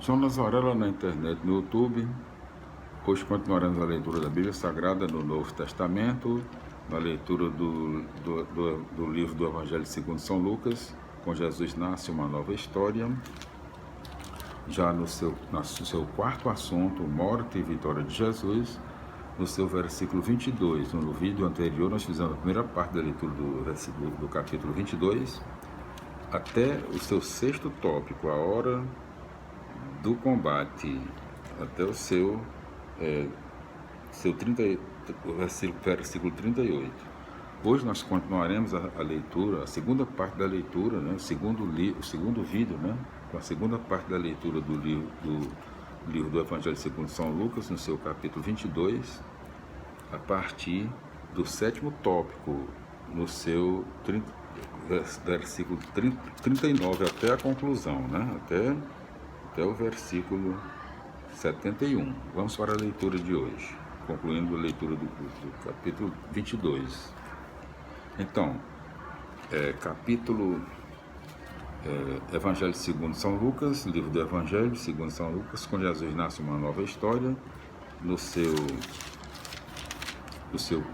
Jonas Varela na internet, no YouTube. Hoje continuaremos a leitura da Bíblia Sagrada no Novo Testamento, na leitura do livro do Evangelho segundo São Lucas, com Jesus nasce uma nova história, já no seu quarto assunto, morte e vitória de Jesus, no seu versículo 22. No vídeo anterior nós fizemos a primeira parte da leitura do capítulo 22, até o seu sexto tópico, a hora do combate, até o versículo 38. Hoje nós continuaremos a leitura, a segunda parte da leitura, né? o segundo vídeo, né? Com a segunda parte da leitura do livro do Evangelho segundo São Lucas, no seu capítulo 22, a partir do sétimo tópico, no seu versículo 39, até a conclusão, né? Até o versículo 71. Vamos para a leitura de hoje, concluindo a leitura do capítulo 22. Então, Evangelho segundo São Lucas, livro do Evangelho segundo São Lucas, com Jesus nasce uma nova história, no seu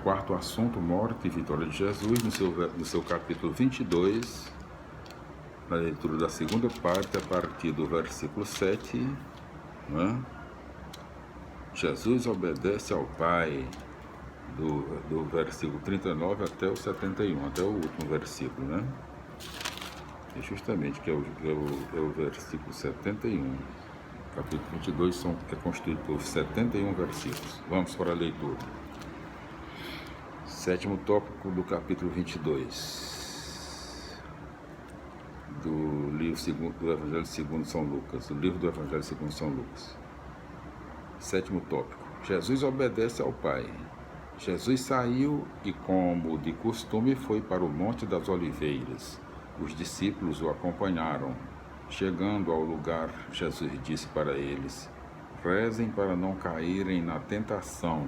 quarto assunto, morte e vitória de Jesus, no seu capítulo 22, na leitura da segunda parte, a partir do versículo 7, né? Jesus obedece ao Pai, do versículo 39 até o 71, até o último versículo, né? E justamente que é o versículo 71. Capítulo 22 é constituído por 71 versículos. Vamos para a leitura. Sétimo tópico do capítulo 22 do livro do Evangelho segundo São Lucas, o livro do Evangelho segundo São Lucas. Sétimo tópico. Jesus obedece ao Pai. Jesus saiu e, como de costume, foi para o Monte das Oliveiras. Os discípulos o acompanharam. Chegando ao lugar, Jesus disse para eles: rezem para não caírem na tentação.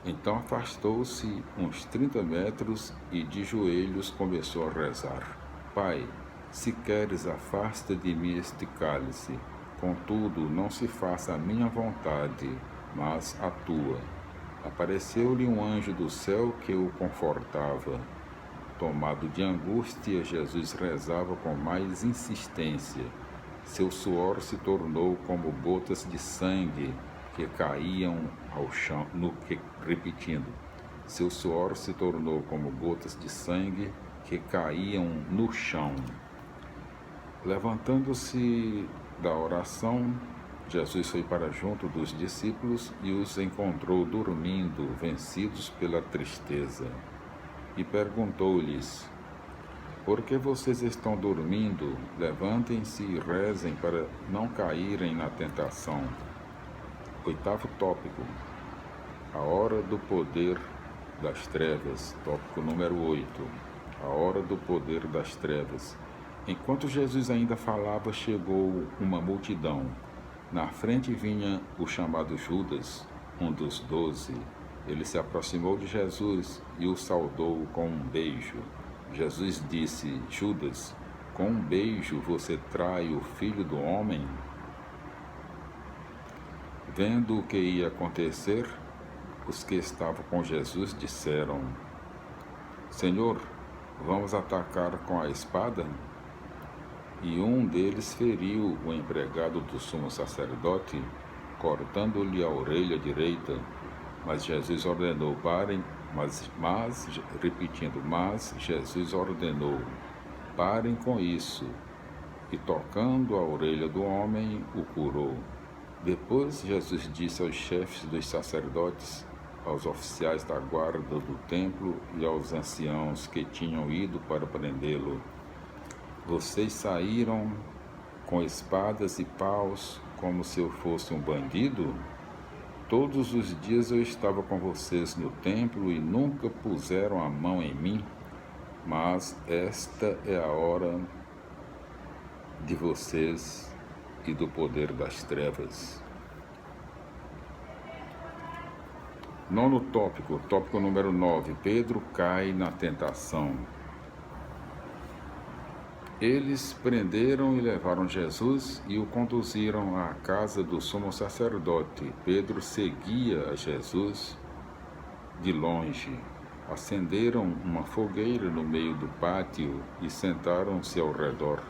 Então afastou-se uns 30 metros e de joelhos começou a rezar: Pai, se queres, afasta de mim este cálice. Contudo, não se faça a minha vontade, mas a tua. Apareceu-lhe um anjo do céu que o confortava. Tomado de angústia, Jesus rezava com mais insistência. Seu suor se tornou como gotas de sangue que caíam ao chão, repetindo. Seu suor se tornou como gotas de sangue que caíam no chão. Levantando-se da oração, Jesus foi para junto dos discípulos e os encontrou dormindo, vencidos pela tristeza. E perguntou-lhes: por que vocês estão dormindo? Levantem-se e rezem para não caírem na tentação. Oitavo tópico: a hora do poder das trevas. Tópico número 8. A hora do poder das trevas. Enquanto Jesus ainda falava, chegou uma multidão. Na frente vinha o chamado Judas, um dos 12. Ele se aproximou de Jesus e o saudou com um beijo. Jesus disse: Judas, com um beijo você trai o Filho do Homem? Vendo o que ia acontecer, os que estavam com Jesus disseram: Senhor, vamos atacar com a espada? E um deles feriu o empregado do sumo sacerdote, cortando-lhe a orelha direita. Mas Jesus ordenou: parem, mas Jesus ordenou: parem com isso. E tocando a orelha do homem, o curou. Depois Jesus disse aos chefes dos sacerdotes, aos oficiais da guarda do templo e aos anciãos que tinham ido para prendê-lo: vocês saíram com espadas e paus como se eu fosse um bandido? Todos os dias eu estava com vocês no templo e nunca puseram a mão em mim, mas esta é a hora de vocês e do poder das trevas. Nono tópico, tópico número 9. Pedro cai na tentação. Eles prenderam e levaram Jesus e o conduziram à casa do sumo sacerdote. Pedro seguia a Jesus de longe. Acenderam uma fogueira no meio do pátio e sentaram-se ao redor.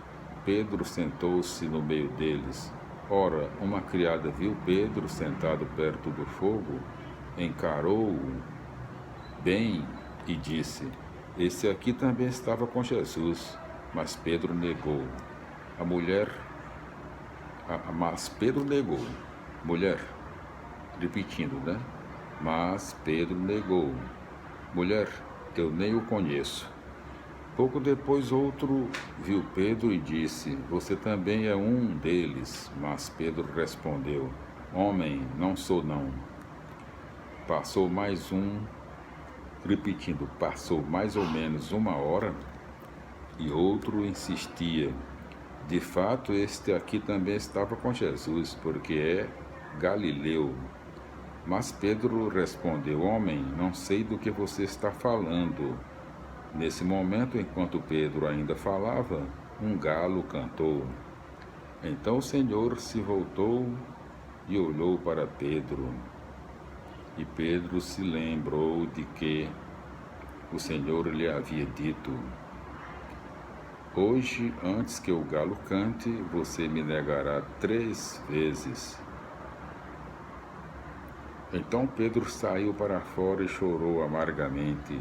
Pedro sentou-se no meio deles. Ora, uma criada viu Pedro sentado perto do fogo, encarou-o bem e disse: Esse aqui também estava com Jesus. Mas Pedro negou. Mas Pedro negou. Mulher, repetindo, né? Mas Pedro negou. Mulher, eu nem o conheço. Pouco depois outro viu Pedro e disse: Você também é um deles. Mas Pedro respondeu: Homem, não sou não. Passou mais mais ou menos 1 hora, e outro insistia: De fato, este aqui também estava com Jesus, porque é galileu. Mas Pedro respondeu: Homem, não sei do que você está falando. Nesse momento, enquanto Pedro ainda falava, um galo cantou. Então o Senhor se voltou e olhou para Pedro. E Pedro se lembrou de que o Senhor lhe havia dito: Hoje, antes que o galo cante, você me negará 3 vezes. Então Pedro saiu para fora e chorou amargamente.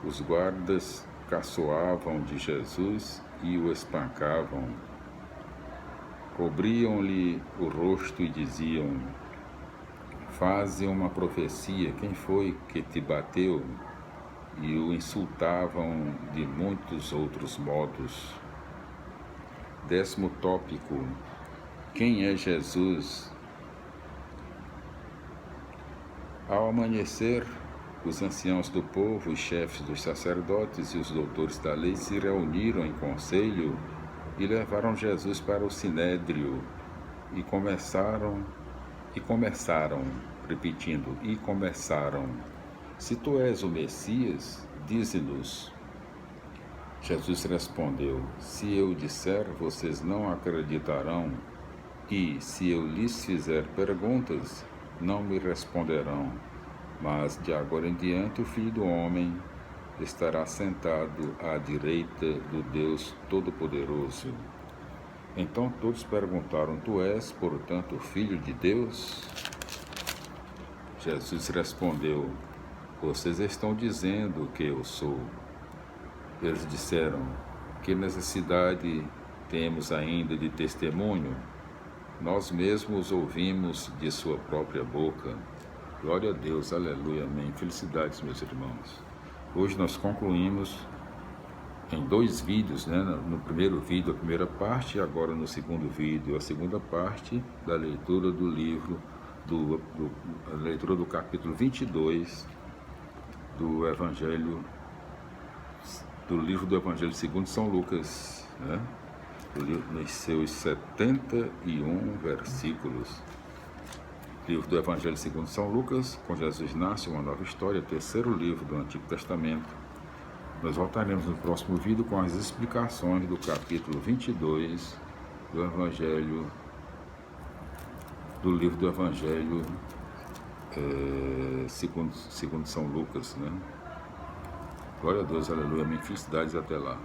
Os guardas caçoavam de Jesus e o espancavam. Cobriam-lhe o rosto e diziam: Faze uma profecia, quem foi que te bateu? E o insultavam de muitos outros modos. 10º tópico: quem é Jesus? Ao amanhecer, os anciãos do povo, os chefes dos sacerdotes e os doutores da lei se reuniram em conselho e levaram Jesus para o sinédrio e começaram, se tu és o Messias, dize-nos. Jesus respondeu: Se eu disser, vocês não acreditarão, e se eu lhes fizer perguntas, não me responderão. Mas de agora em diante o Filho do Homem estará sentado à direita do Deus Todo-Poderoso. Então todos perguntaram: Tu és, portanto, o Filho de Deus? Jesus respondeu: Vocês estão dizendo que eu sou. Eles disseram: Que necessidade temos ainda de testemunho? Nós mesmos ouvimos de sua própria boca. Glória a Deus, aleluia, amém. Felicidades, meus irmãos. Hoje nós concluímos em 2 vídeos, né? No primeiro vídeo, a primeira parte, e agora no segundo vídeo, a segunda parte da leitura do livro, a leitura do capítulo 22 do Evangelho, do livro do Evangelho segundo São Lucas, né? Nos seus 71 versículos. Livro do Evangelho segundo São Lucas, com Jesus nasce uma nova história, 3º livro do Antigo Testamento. Nós voltaremos no próximo vídeo com as explicações do capítulo 22 do Evangelho, do livro do Evangelho segundo São Lucas, né? Glória a Deus, aleluia, amém. Felicidades, até lá.